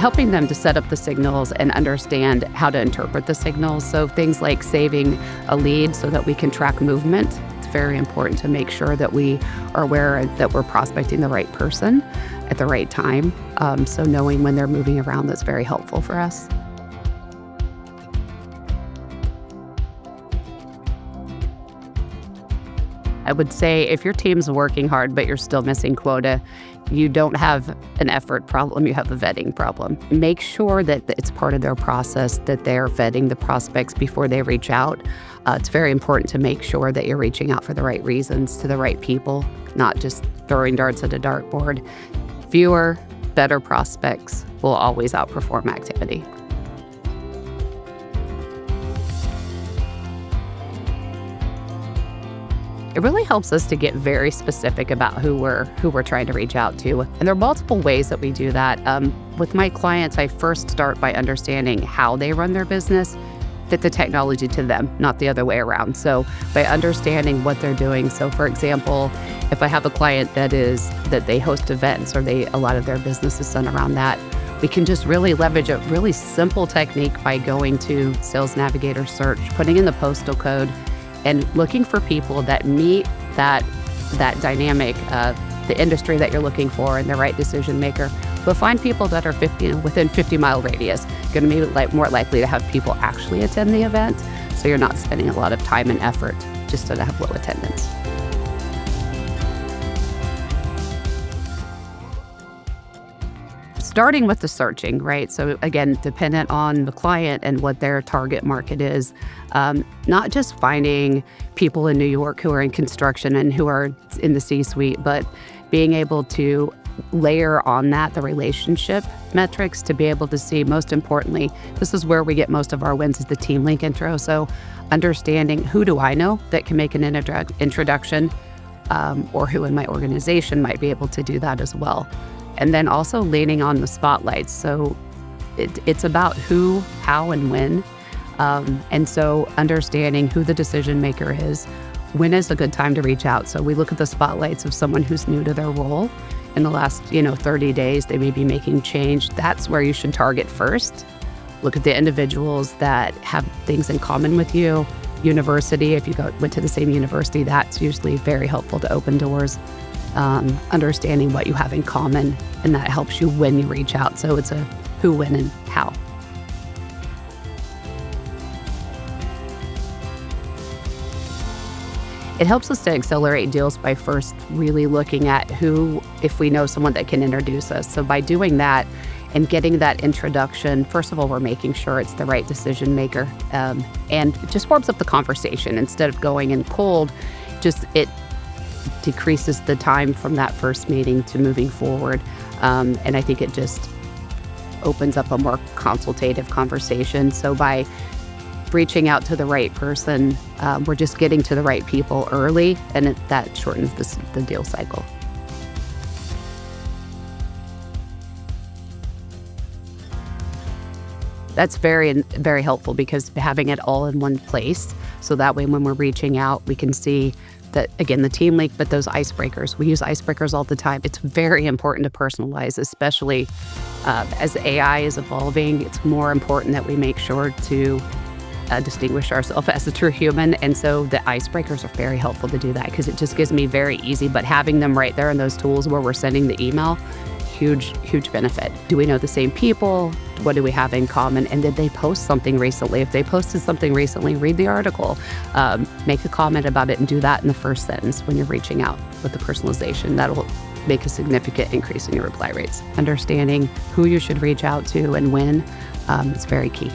helping them to set up the signals and understand how to interpret the signals. So things like saving a lead so that we can track movement. It's very important to make sure that we are aware that we're prospecting the right person at the right time. So knowing when they're moving around, that's very helpful for us. I would say if your team's working hard, but you're still missing quota, you don't have an effort problem, you have a vetting problem. Make sure that it's part of their process that they're vetting the prospects before they reach out. It's very important to make sure that you're reaching out for the right reasons to the right people, not just throwing darts at a dartboard. Fewer, better prospects will always outperform activity. It really helps us to get very specific about who we're trying to reach out to. And there are multiple ways that we do that. With my clients, I first start by understanding how they run their business, fit the technology to them, not the other way around. So by understanding what they're doing. So for example, if I have a client that they host events or a lot of their business is done around that, we can just really leverage a really simple technique by going to Sales Navigator search, putting in the postal code, and looking for people that meet that dynamic of the industry that you're looking for and the right decision maker. But find people that are within 50-mile radius. Going to be more likely to have people actually attend the event, so you're not spending a lot of time and effort just to have low attendance. Starting with the searching, right? So again, dependent on the client and what their target market is, not just finding people in New York who are in construction and who are in the C-suite, but being able to layer on that the relationship metrics to be able to see, most importantly, this is where we get most of our wins is the team link intro. So understanding who do I know that can make an introduction, or who in my organization might be able to do that as well. And then also leaning on the spotlights. So it's about who, how, and when. And so understanding who the decision maker is, when is a good time to reach out. So we look at the spotlights of someone who's new to their role. In the last 30 days, they may be making change. That's where you should target first. Look at the individuals that have things in common with you. University, if you went to the same university, that's usually very helpful to open doors. Understanding what you have in common, and that helps you when you reach out. So it's a who, when, and how. It helps us to accelerate deals by first really looking at if we know someone that can introduce us. So by doing that and getting that introduction, first of all, we're making sure it's the right decision maker, and it just warms up the conversation instead of going in cold. It decreases the time from that first meeting to moving forward. And I think it just opens up a more consultative conversation. So by reaching out to the right person, we're just getting to the right people early, and that shortens the deal cycle. That's very, very helpful because having it all in one place, so that way when we're reaching out, we can see that, again, the team link, but those icebreakers. We use icebreakers all the time. It's very important to personalize, especially as AI is evolving. It's more important that we make sure to distinguish ourselves as a true human. And so the icebreakers are very helpful to do that because it just gives me very easy, but having them right there in those tools where we're sending the email, huge benefit. Do we know the same people? What do we have in common? And did they post something recently? If they posted something recently, read the article, make a comment about it, and do that in the first sentence when you're reaching out with the personalization. That'll make a significant increase in your reply rates. Understanding who you should reach out to and when is very key.